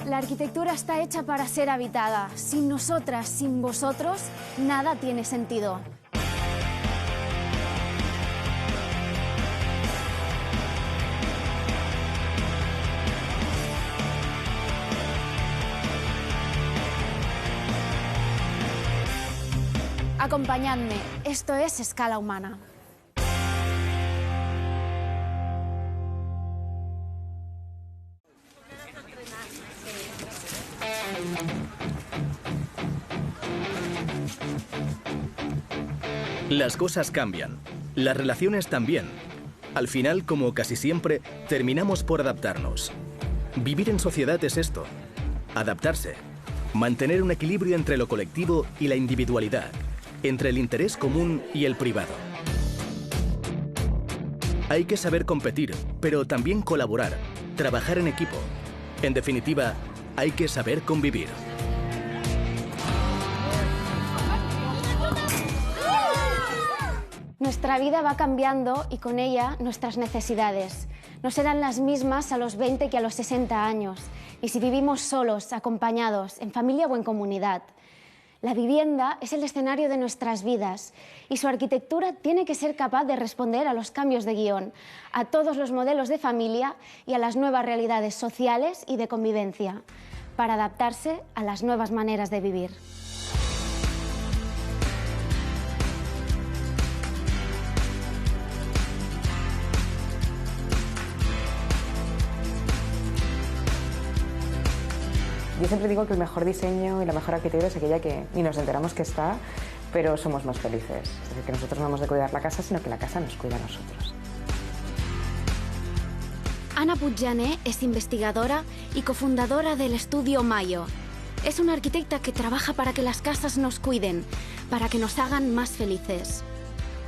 La arquitectura está hecha para ser habitada. Sin nosotras, sin vosotros, nada tiene sentido. Acompañadme, esto es Escala Humana. Las cosas cambian, las relaciones también. Al final, como casi siempre, terminamos por adaptarnos. Vivir en sociedad es esto, adaptarse, mantener un equilibrio entre lo colectivo y la individualidad, entre el interés común y el privado. Hay que saber competir, pero también colaborar, trabajar en equipo. En definitiva, hay que saber convivir. Nuestra vida va cambiando y con ella nuestras necesidades. No serán las mismas a los 20 que a los 60 años, y si vivimos solos, acompañados, en familia o en comunidad. La vivienda es el escenario de nuestras vidas y su arquitectura tiene que ser capaz de responder a los cambios de guión, a todos los modelos de familia y a las nuevas realidades sociales y de convivencia, para adaptarse a las nuevas maneras de vivir. Yo siempre digo que el mejor diseño y la mejor arquitectura es aquella que ni nos enteramos que está, pero somos más felices. Es decir, que nosotros no hemos de cuidar la casa, sino que la casa nos cuida a nosotros. Ana Puiggener es investigadora y cofundadora del estudio Mayo. Es una arquitecta que trabaja para que las casas nos cuiden, para que nos hagan más felices.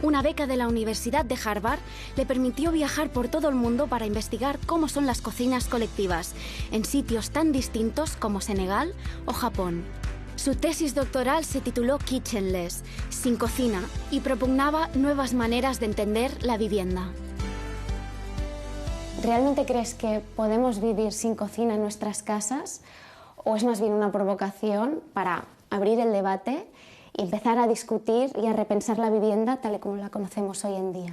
Una beca de la Universidad de Harvard le permitió viajar por todo el mundo para investigar cómo son las cocinas colectivas, en sitios tan distintos como Senegal o Japón. Su tesis doctoral se tituló Kitchenless, sin cocina, y propugnaba nuevas maneras de entender la vivienda. ¿Realmente crees que podemos vivir sin cocina en nuestras casas? ¿O es más bien una provocación para abrir el debate y empezar a discutir y a repensar la vivienda tal y como la conocemos hoy en día?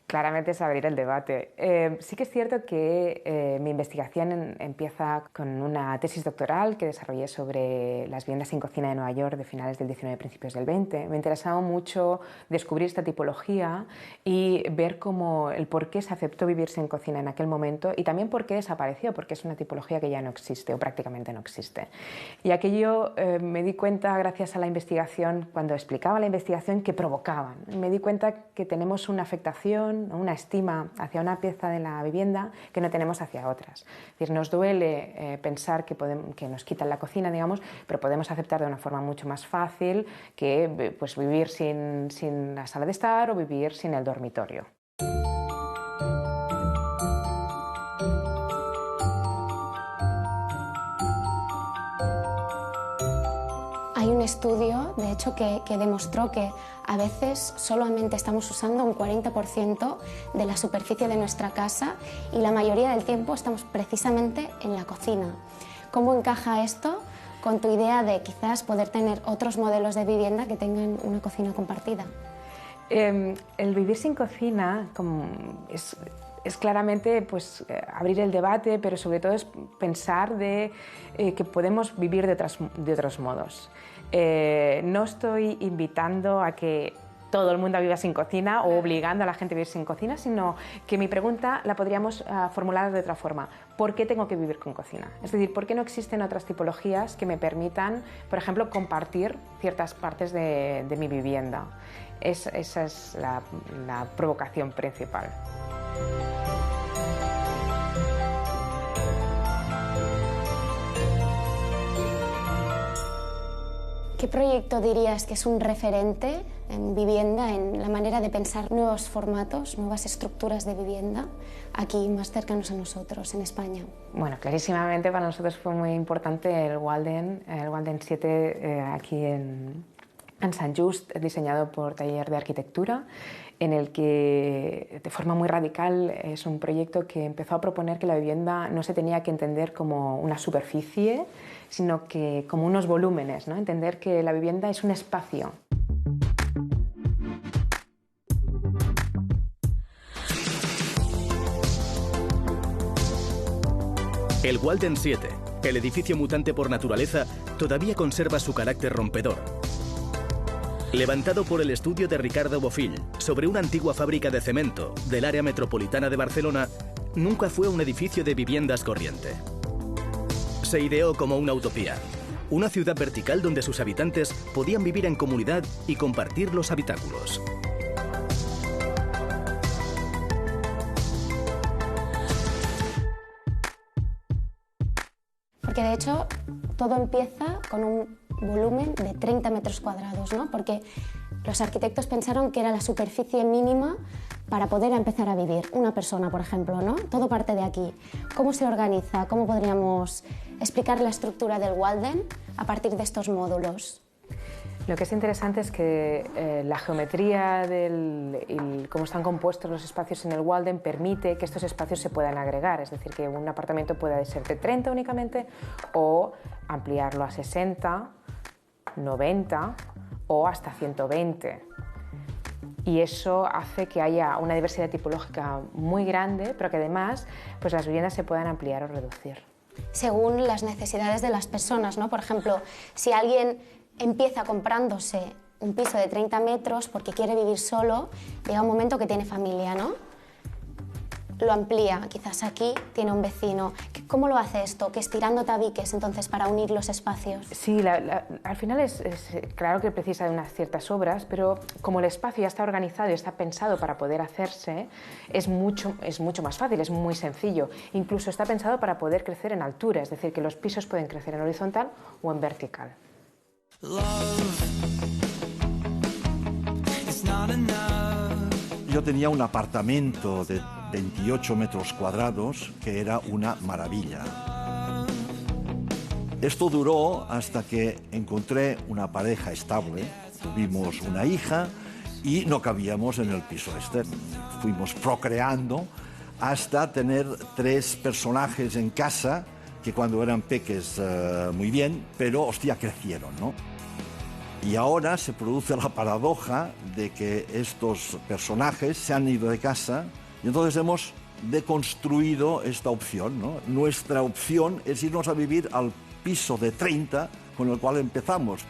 Claramente es abrir el debate. Sí que es cierto que mi investigación empieza con una tesis doctoral que desarrollé sobre las viviendas sin cocina de Nueva York de finales del 19 y principios del 20. Me interesaba mucho descubrir esta tipología y ver cómo el por qué se aceptó vivir sin cocina en aquel momento y también por qué desapareció, porque es una tipología que ya no existe o prácticamente no existe. Y aquello me di cuenta gracias a la investigación, cuando explicaba la investigación, que provocaban. Me di cuenta que tenemos una afectación, una estima hacia una pieza de la vivienda que no tenemos hacia otras. Es decir, nos duele pensar que nos quitan la cocina, digamos, pero podemos aceptar de una forma mucho más fácil que pues, vivir sin la sala de estar o vivir sin el dormitorio. Hay un estudio, de hecho, que demostró que a veces solamente estamos usando un 40% de la superficie de nuestra casa y la mayoría del tiempo estamos precisamente en la cocina. ¿Cómo encaja esto con tu idea de quizás poder tener otros modelos de vivienda que tengan una cocina compartida? El vivir sin cocina es claramente pues, abrir el debate, pero sobre todo es pensar que podemos vivir de otros modos. No estoy invitando a que todo el mundo viva sin cocina o obligando a la gente a vivir sin cocina, sino que mi pregunta la podríamos formular de otra forma. ¿Por qué tengo que vivir con cocina? Es decir, ¿por qué no existen otras tipologías que me permitan, por ejemplo, compartir ciertas partes de mi vivienda? Esa es la provocación principal. ¿Qué proyecto dirías que es un referente en vivienda, en la manera de pensar nuevos formatos, nuevas estructuras de vivienda, aquí más cercanos a nosotros, en España? Bueno, clarísimamente para nosotros fue muy importante el Walden 7 aquí en en Sant Just, diseñado por Taller de Arquitectura, en el que de forma muy radical es un proyecto que empezó a proponer que la vivienda no se tenía que entender como una superficie, sino que como unos volúmenes, ¿no? Entender que la vivienda es un espacio. El Walden 7, el edificio mutante por naturaleza, todavía conserva su carácter rompedor. Levantado por el estudio de Ricardo Bofill sobre una antigua fábrica de cemento del área metropolitana de Barcelona, nunca fue un edificio de viviendas corriente. Se ideó como una utopía, una ciudad vertical donde sus habitantes podían vivir en comunidad y compartir los habitáculos. Porque de hecho todo empieza con un volumen de 30 metros cuadrados, ¿no? Porque los arquitectos pensaron que era la superficie mínima para poder empezar a vivir. Una persona, por ejemplo, ¿no? Todo parte de aquí. ¿Cómo se organiza? ¿Cómo podríamos explicar la estructura del Walden a partir de estos módulos? Lo que es interesante es que la geometría y cómo están compuestos los espacios en el Walden permite que estos espacios se puedan agregar, es decir, que un apartamento pueda ser de 30 únicamente o ampliarlo a 60, 90 o hasta 120. Y eso hace que haya una diversidad tipológica muy grande, pero que además pues las viviendas se puedan ampliar o reducir. Según las necesidades de las personas, ¿no? Por ejemplo, si alguien empieza comprándose un piso de 30 metros porque quiere vivir solo, llega un momento que tiene familia, ¿no? Lo amplía, quizás aquí tiene un vecino. ¿Cómo lo hace esto? ¿Que estirando tabiques entonces para unir los espacios? Sí, al final es claro que precisa de unas ciertas obras, pero como el espacio ya está organizado y está pensado para poder hacerse, es mucho más fácil, es muy sencillo. Incluso está pensado para poder crecer en altura, es decir, que los pisos pueden crecer en horizontal o en vertical. Yo tenía un apartamento de 28 metros cuadrados que era una maravilla. Esto duró hasta que encontré una pareja estable, tuvimos una hija y no cabíamos en el piso este. Fuimos procreando hasta tener 3 personajes en casa que cuando eran peques muy bien, pero hostia, crecieron, ¿no? Y ahora se produce la paradoja de que estos personajes se han ido de casa y entonces hemos deconstruido esta opción, ¿no? Nuestra opción es irnos a vivir al piso de 30 con el cual empezamos.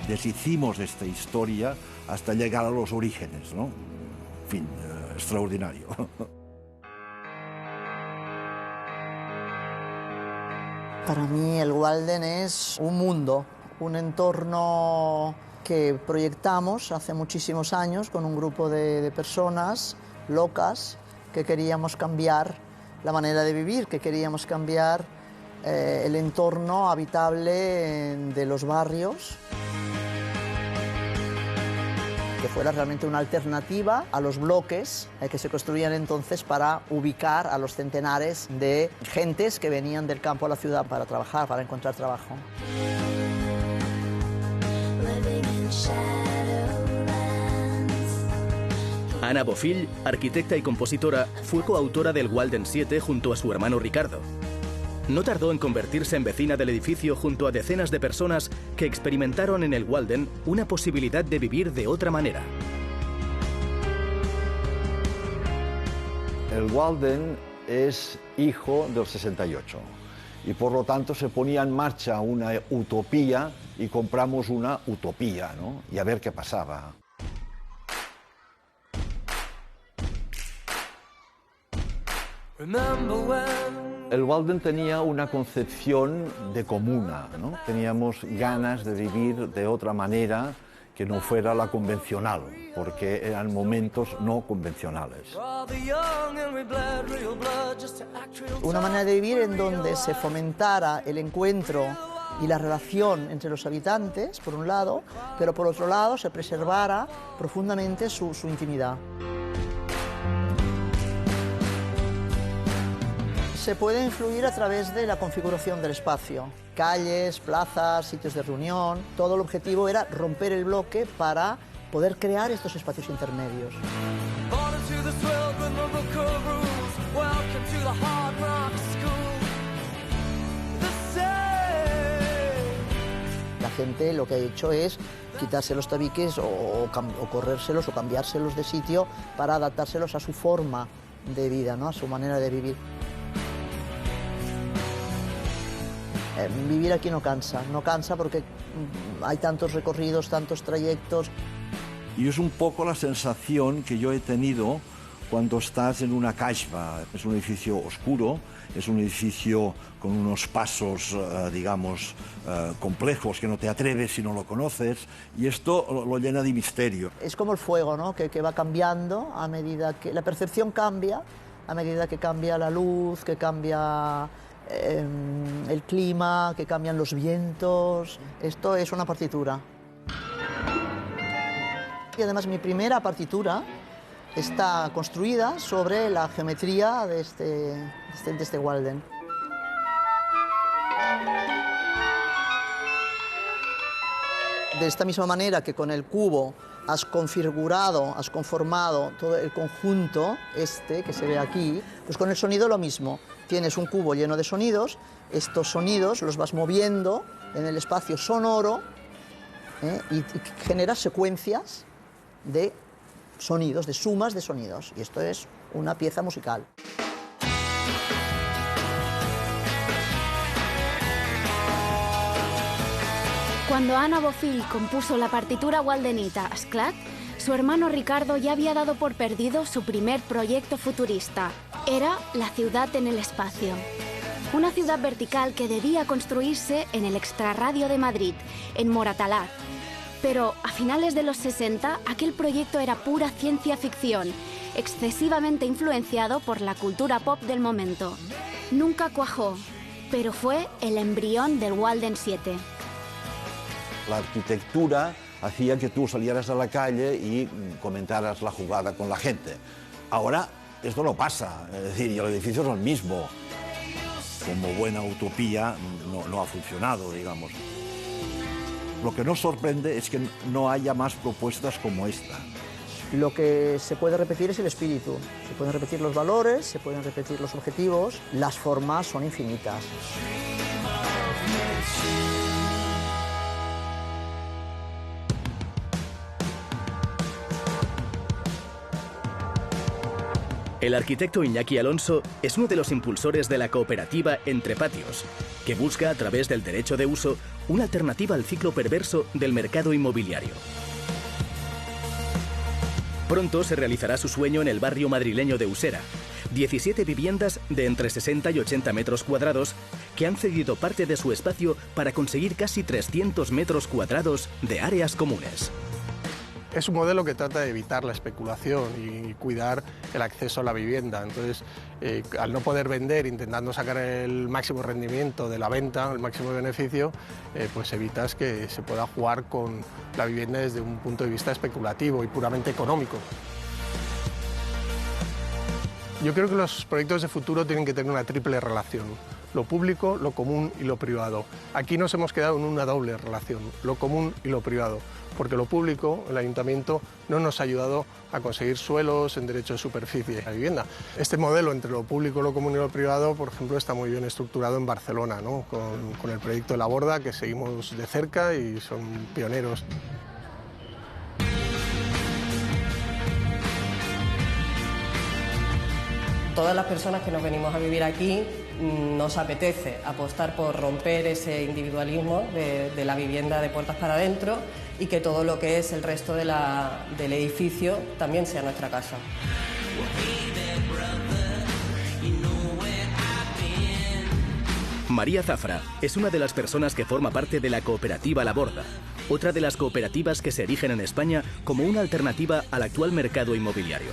Deshicimos esta historia hasta llegar a los orígenes, ¿no? En fin, extraordinario. Para mí el Walden es un mundo, un entorno que proyectamos hace muchísimos años con un grupo de personas locas que queríamos cambiar la manera de vivir, que queríamos cambiar el entorno habitable de los barrios, que fuera realmente una alternativa a los bloques que se construían entonces para ubicar a los centenares de gentes que venían del campo a la ciudad para trabajar, para encontrar trabajo. Ana Bofill, arquitecta y compositora, fue coautora del Walden 7 junto a su hermano Ricardo. No tardó en convertirse en vecina del edificio junto a decenas de personas que experimentaron en el Walden una posibilidad de vivir de otra manera. El Walden es hijo del 68 y por lo tanto se ponía en marcha una utopía y compramos una utopía, ¿no? Y a ver qué pasaba. El Walden tenía una concepción de comuna, ¿no? Teníamos ganas de vivir de otra manera que no fuera la convencional, porque eran momentos no convencionales. Una manera de vivir en donde se fomentara el encuentro y la relación entre los habitantes, por un lado, pero por otro lado se preservara profundamente su intimidad. Se puede influir a través de la configuración del espacio. Calles, plazas, sitios de reunión. Todo el objetivo era romper el bloque para poder crear estos espacios intermedios. La gente lo que ha hecho es quitarse los tabiques o corrérselos o cambiárselos de sitio para adaptárselos a su forma de vida, ¿no? A su manera de vivir. Vivir aquí no cansa porque hay tantos recorridos, tantos trayectos. Y es un poco la sensación que yo he tenido cuando estás en una kasbah. Es un edificio oscuro, es un edificio con unos pasos, digamos, complejos, que no te atreves si no lo conoces, y esto lo llena de misterio. Es como el fuego, ¿no? que va cambiando a medida que... La percepción cambia a medida que cambia la luz, que cambia el clima, que cambian los vientos. Esto es una partitura. Y además mi primera partitura está construida sobre la geometría de este Walden. De esta misma manera que con el cubo has configurado, has conformado todo el conjunto que se ve aquí, pues con el sonido lo mismo. Tienes un cubo lleno de sonidos, estos sonidos los vas moviendo en el espacio sonoro y generas secuencias de sonidos, de sumas de sonidos. Y esto es una pieza musical. Cuando Anna Bofill compuso la partitura waldenita Asclat, su hermano Ricardo ya había dado por perdido su primer proyecto futurista. Era la ciudad en el espacio. Una ciudad vertical que debía construirse en el extrarradio de Madrid, en Moratalaz. Pero a finales de los 60, aquel proyecto era pura ciencia ficción, excesivamente influenciado por la cultura pop del momento. Nunca cuajó, pero fue el embrión del Walden 7. La arquitectura hacía que tú salieras a la calle y comentaras la jugada con la gente. Ahora esto no pasa, es decir, y el edificio es el mismo. Como buena utopía no ha funcionado, digamos. Lo que nos sorprende es que no haya más propuestas como esta. Lo que se puede repetir es el espíritu. Se pueden repetir los valores, se pueden repetir los objetivos. Las formas son infinitas. El arquitecto Iñaki Alonso es uno de los impulsores de la cooperativa Entre Patios, que busca, a través del derecho de uso, una alternativa al ciclo perverso del mercado inmobiliario. Pronto se realizará su sueño en el barrio madrileño de Usera, 17 viviendas de entre 60 y 80 metros cuadrados que han cedido parte de su espacio para conseguir casi 300 metros cuadrados de áreas comunes. Es un modelo que trata de evitar la especulación y cuidar el acceso a la vivienda. Entonces, al no poder vender, intentando sacar el máximo rendimiento de la venta, el máximo beneficio, pues evitas que se pueda jugar con la vivienda desde un punto de vista especulativo y puramente económico. Yo creo que los proyectos de futuro tienen que tener una triple relación: lo público, lo común y lo privado. Aquí nos hemos quedado en una doble relación, lo común y lo privado, porque lo público, el ayuntamiento, no nos ha ayudado a conseguir suelos en derecho de superficie a vivienda. Este modelo entre lo público, lo común y lo privado, por ejemplo, está muy bien estructurado en Barcelona, ¿no? con el proyecto de La Borda, que seguimos de cerca y son pioneros. Todas las personas que nos venimos a vivir aquí nos apetece apostar por romper ese individualismo de la vivienda de puertas para adentro y que todo lo que es el resto del edificio también sea nuestra casa. María Zafra es una de las personas que forma parte de la cooperativa La Borda, otra de las cooperativas que se erigen en España como una alternativa al actual mercado inmobiliario.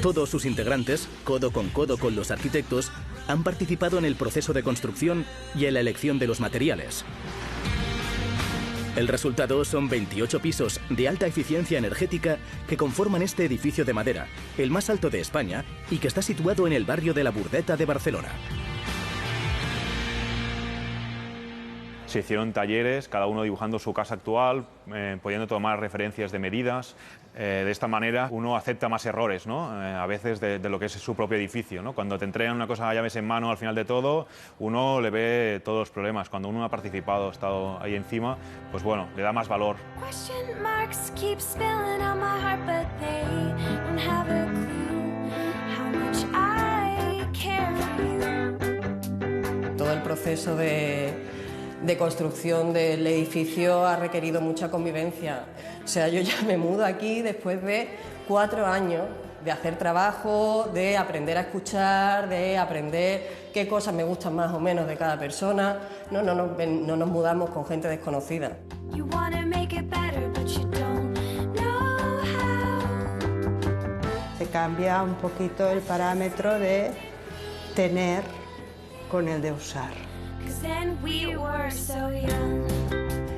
Todos sus integrantes, codo con los arquitectos, han participado en el proceso de construcción y en la elección de los materiales. El resultado son 28 pisos de alta eficiencia energética que conforman este edificio de madera, el más alto de España y que está situado en el barrio de la Burdeta de Barcelona. Se hicieron talleres, cada uno dibujando su casa actual, pudiendo tomar referencias de medidas. De esta manera uno acepta más errores, ¿no? A veces de lo que es su propio edificio, ¿no? Cuando te entregan una cosa a llaves en mano al final de todo, uno le ve todos los problemas. Cuando uno ha participado, ha estado ahí encima, pues bueno, le da más valor. Todo el proceso de construcción del edificio ha requerido mucha convivencia. O sea, yo ya me mudo aquí después de 4 años de hacer trabajo, de aprender a escuchar, de aprender qué cosas me gustan más o menos de cada persona. No nos mudamos con gente desconocida. Se cambia un poquito el parámetro de tener con el de usar.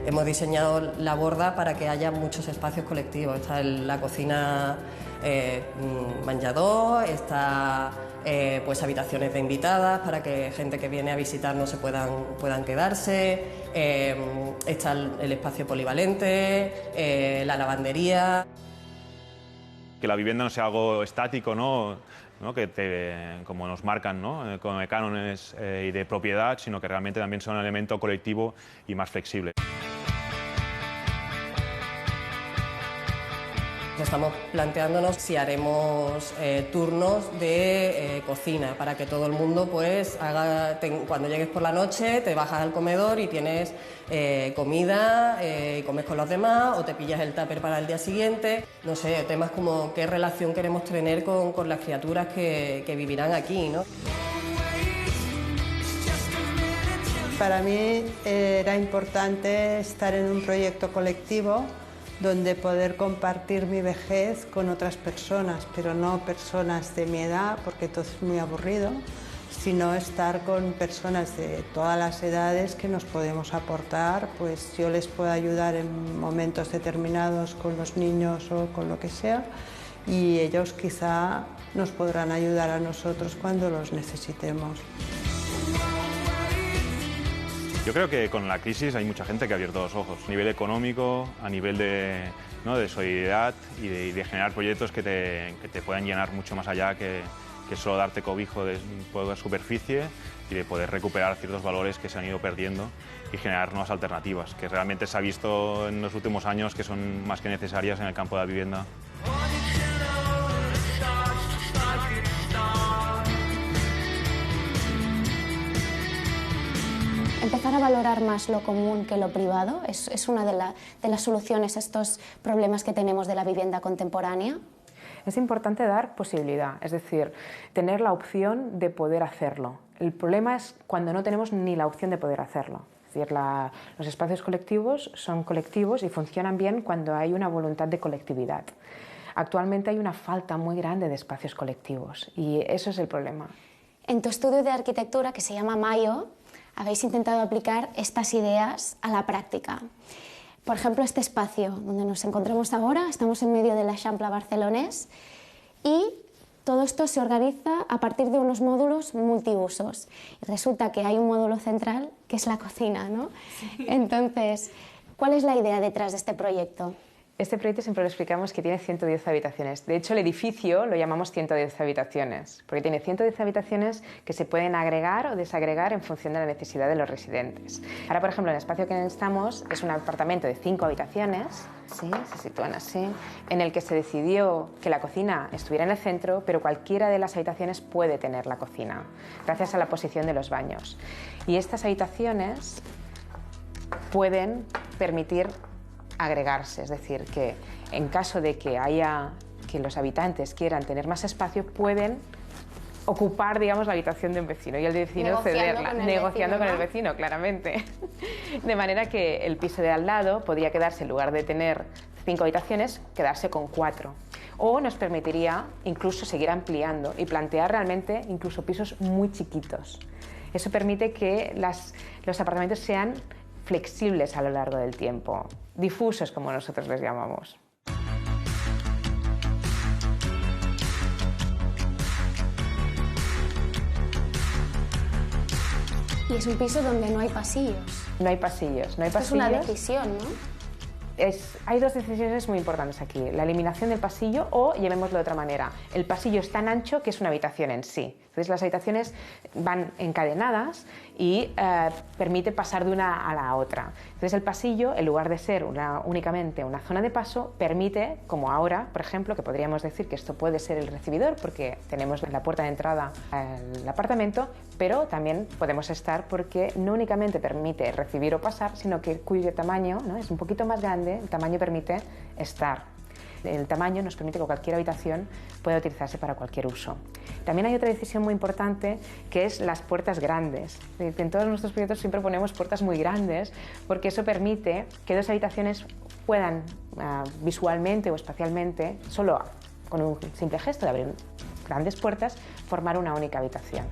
Hemos diseñado la borda para que haya muchos espacios colectivos. Está la cocina menjador, está pues habitaciones de invitadas para que gente que viene a visitarnos se puedan quedarse, está el espacio polivalente, la lavandería. Que la vivienda no sea algo estático, ¿no? Como nos marcan, ¿no? Con cánones y de propiedad, sino que realmente también son un elemento colectivo y más flexible. Estamos planteándonos si haremos turnos de cocina para que todo el mundo pues cuando llegues por la noche te bajas al comedor y tienes comida, comes con los demás o te pillas el tupper para el día siguiente. No sé, temas como qué relación queremos tener con las criaturas que vivirán aquí, ¿no? Para mí era importante estar en un proyecto colectivo donde poder compartir mi vejez con otras personas, pero no personas de mi edad, porque todo es muy aburrido, sino estar con personas de todas las edades que nos podemos aportar, pues yo les puedo ayudar en momentos determinados con los niños o con lo que sea, y ellos quizá nos podrán ayudar a nosotros cuando los necesitemos. Yo creo que con la crisis hay mucha gente que ha abierto los ojos, a nivel económico, a nivel de solidaridad y de generar proyectos que te puedan llenar mucho más allá que solo darte cobijo de poca superficie y de poder recuperar ciertos valores que se han ido perdiendo y generar nuevas alternativas, que realmente se ha visto en los últimos años que son más que necesarias en el campo de la vivienda. Empezar a valorar más lo común que lo privado es una de las soluciones a estos problemas que tenemos de la vivienda contemporánea. Es importante dar posibilidad, es decir, tener la opción de poder hacerlo. El problema es cuando no tenemos ni la opción de poder hacerlo. Es decir, los espacios colectivos son colectivos y funcionan bien cuando hay una voluntad de colectividad. Actualmente hay una falta muy grande de espacios colectivos y eso es el problema. En tu estudio de arquitectura, que se llama Mayo, habéis intentado aplicar estas ideas a la práctica. Por ejemplo, este espacio donde nos encontramos ahora, estamos en medio de l'Eixample barcelonés y todo esto se organiza a partir de unos módulos multiusos. Y resulta que hay un módulo central que es la cocina, ¿no? Sí. Entonces, ¿cuál es la idea detrás de este proyecto? Este proyecto siempre lo explicamos que tiene 110 habitaciones. De hecho, el edificio lo llamamos 110 habitaciones, porque tiene 110 habitaciones que se pueden agregar o desagregar en función de la necesidad de los residentes. Ahora, por ejemplo, el espacio que estamos es un apartamento de 5 habitaciones, ¿sí? Se sitúan así, en el que se decidió que la cocina estuviera en el centro, pero cualquiera de las habitaciones puede tener la cocina, gracias a la posición de los baños. Y estas habitaciones pueden permitir agregarse, es decir, que en caso de que los habitantes quieran tener más espacio, pueden ocupar, digamos, la habitación de un vecino y el vecino cederla, negociando con el vecino, claramente. De manera que el piso de al lado podría quedarse, en lugar de tener 5 habitaciones, quedarse con 4. O nos permitiría incluso seguir ampliando y plantear realmente incluso pisos muy chiquitos. Eso permite que los apartamentos sean flexibles a lo largo del tiempo, difusos como nosotros les llamamos. Y es un piso donde no hay pasillos. No hay pasillos, no hay pasillos. Es una decisión, ¿no? Hay dos decisiones muy importantes aquí. La eliminación del pasillo o, llamémoslo de otra manera, el pasillo es tan ancho que es una habitación en sí. Entonces las habitaciones van encadenadas y permite pasar de una a la otra. Entonces el pasillo, en lugar de ser únicamente una zona de paso, permite, como ahora, por ejemplo, que podríamos decir que esto puede ser el recibidor porque tenemos la puerta de entrada al apartamento, pero también podemos estar porque no únicamente permite recibir o pasar, sino que cuyo tamaño, ¿no?, es un poquito más grande, el tamaño permite estar. El tamaño nos permite que cualquier habitación pueda utilizarse para cualquier uso. También hay otra decisión muy importante que es las puertas grandes. En todos nuestros proyectos siempre ponemos puertas muy grandes porque eso permite que dos habitaciones puedan visualmente o espacialmente, solo con un simple gesto de abrir grandes puertas, formar una única habitación.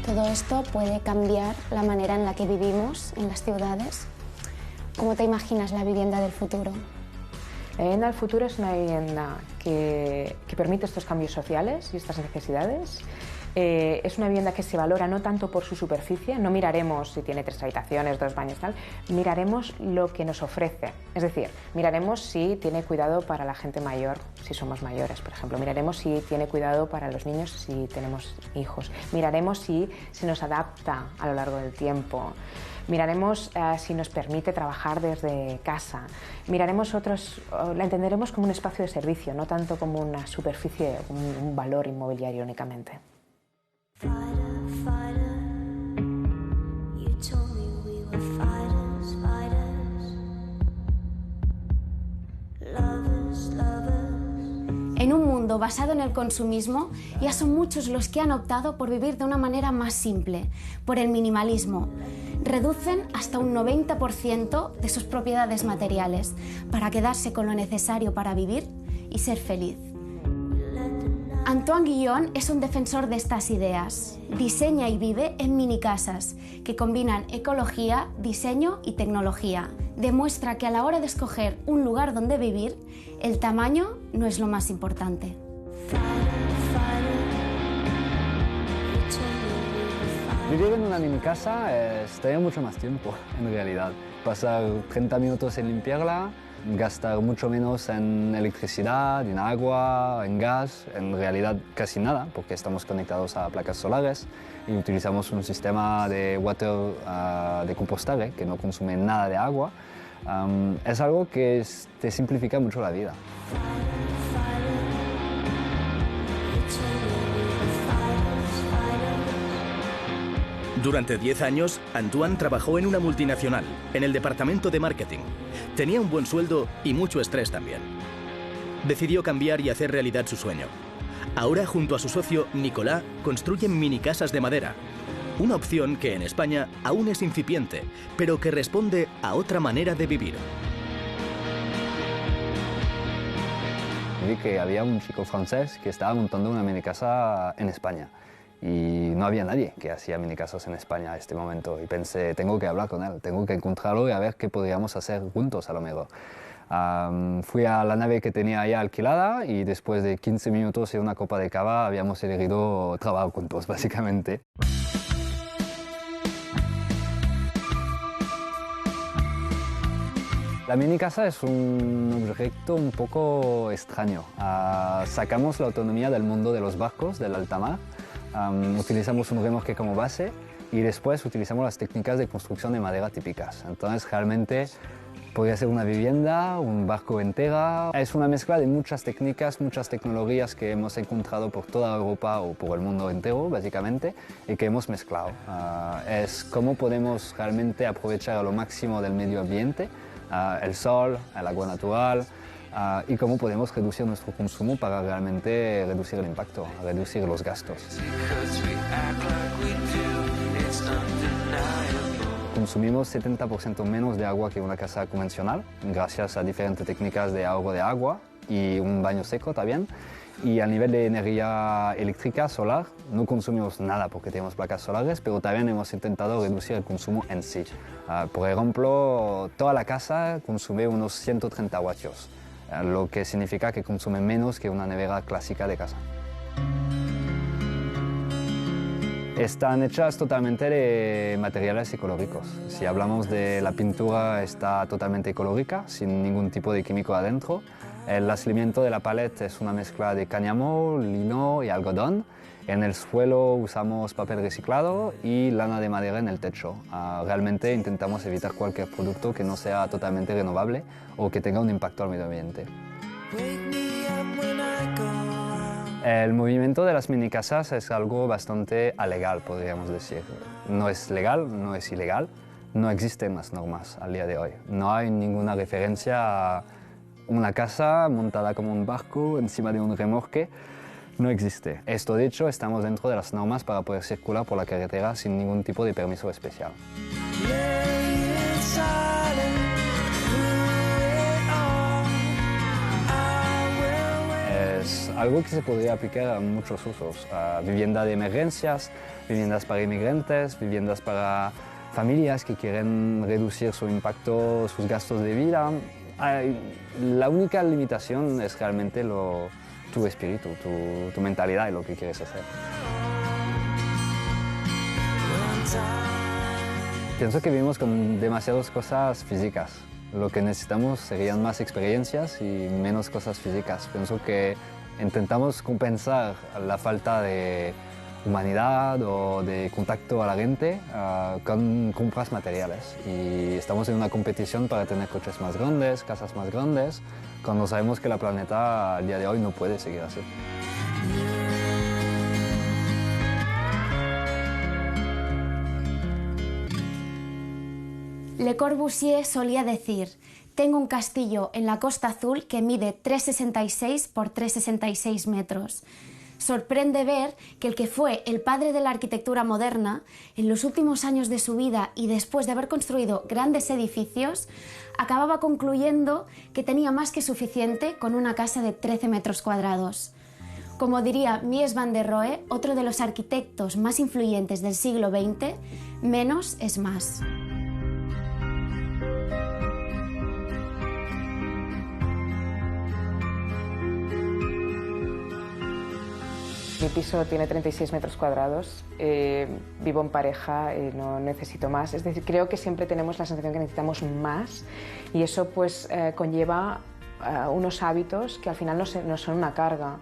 Todo esto puede cambiar la manera en la que vivimos en las ciudades. ¿Cómo te imaginas la vivienda del futuro? La vivienda del futuro es una vivienda que permite estos cambios sociales y estas necesidades. Es una vivienda que se valora no tanto por su superficie, no miraremos si tiene 3 habitaciones, 2 baños, tal, miraremos lo que nos ofrece. Es decir, miraremos si tiene cuidado para la gente mayor, si somos mayores, por ejemplo. Miraremos si tiene cuidado para los niños, si tenemos hijos. Miraremos si se nos adapta a lo largo del tiempo. Miraremos si nos permite trabajar desde casa. Miraremos la entenderemos como un espacio de servicio, no tanto como una superficie, como un valor inmobiliario únicamente. En un mundo basado en el consumismo, ya son muchos los que han optado por vivir de una manera más simple, por el minimalismo. Reducen hasta un 90% de sus propiedades materiales para quedarse con lo necesario para vivir y ser feliz. Antoine Guillon es un defensor de estas ideas. Diseña y vive en minicasas que combinan ecología, diseño y tecnología. Demuestra que a la hora de escoger un lugar donde vivir, el tamaño no es lo más importante. Vivir en una mini casa es tener mucho más tiempo, en realidad. Pasar 30 minutos en limpiarla, gastar mucho menos en electricidad, en agua, en gas, en realidad casi nada, porque estamos conectados a placas solares y utilizamos un sistema de water de compostaje que no consume nada de agua. Es algo que te simplifica mucho la vida. Durante 10 años, Antoine trabajó en una multinacional, en el departamento de marketing. Tenía un buen sueldo y mucho estrés también. Decidió cambiar y hacer realidad su sueño. Ahora, junto a su socio, Nicolás, construyen minicasas de madera. Una opción que en España aún es incipiente, pero que responde a otra manera de vivir. Vi que había un chico francés que estaba montando una minicasa en España. Y no había nadie que hacía minicasas en España a este momento. Y pensé, tengo que hablar con él, tengo que encontrarlo y a ver qué podríamos hacer juntos a lo mejor. Fui a la nave que tenía ya alquilada y después de 15 minutos y una copa de cava habíamos elegido trabajar juntos, básicamente. La minicasa es un objeto un poco extraño. Sacamos la autonomía del mundo de los barcos, del alta mar. Utilizamos un remolque como base y después utilizamos las técnicas de construcción de madera típicas. Entonces realmente podría ser una vivienda, un barco entera. Es una mezcla de muchas técnicas, muchas tecnologías que hemos encontrado por toda Europa o por el mundo entero básicamente y que hemos mezclado. Es cómo podemos realmente aprovechar a lo máximo del medio ambiente, el sol, el agua natural, y cómo podemos reducir nuestro consumo para realmente reducir el impacto, reducir los gastos. Consumimos 70% menos de agua que una casa convencional, gracias a diferentes técnicas de ahorro de agua y un baño seco también. Y a nivel de energía eléctrica solar, no consumimos nada porque tenemos placas solares, pero también hemos intentado reducir el consumo en sí. Por ejemplo, toda la casa consume unos 130 vatios, lo que significa que consume menos que una nevera clásica de casa. Están hechas totalmente de materiales ecológicos. Si hablamos de la pintura, está totalmente ecológica, sin ningún tipo de químico adentro. El aislamiento de la paleta es una mezcla de cáñamo, lino y algodón. En el suelo usamos papel reciclado y lana de madera en el techo. Realmente intentamos evitar cualquier producto que no sea totalmente renovable o que tenga un impacto al medio ambiente. El movimiento de las minicasas es algo bastante alegal, podríamos decir. No es legal, no es ilegal, no existen las normas al día de hoy. No hay ninguna referencia a una casa montada como un barco encima de un remolque. No existe. Esto, de hecho, estamos dentro de las normas para poder circular por la carretera sin ningún tipo de permiso especial. Es algo que se podría aplicar a muchos usos. Vivienda de emergencias, viviendas para inmigrantes, viviendas para familias que quieren reducir su impacto, sus gastos de vida. La única limitación es realmente tu espíritu, tu mentalidad y lo que quieres hacer. Pienso que vivimos con demasiadas cosas físicas. Lo que necesitamos serían más experiencias y menos cosas físicas. Pienso que intentamos compensar la falta de humanidad o de contacto a la gente con compras materiales. Y estamos en una competición para tener coches más grandes, casas más grandes, cuando sabemos que el planeta al día de hoy no puede seguir así. Le Corbusier solía decir: tengo un castillo en la Costa Azul que mide 3,66 por 3,66 metros. Sorprende ver que el que fue el padre de la arquitectura moderna, en los últimos años de su vida y después de haber construido grandes edificios, acababa concluyendo que tenía más que suficiente con una casa de 13 metros cuadrados. Como diría Mies van der Rohe, otro de los arquitectos más influyentes del siglo XX, menos es más. Mi piso tiene 36 metros cuadrados, vivo en pareja, no necesito más. Es decir, creo que siempre tenemos la sensación que necesitamos más y eso pues conlleva unos hábitos que al final nos son una carga.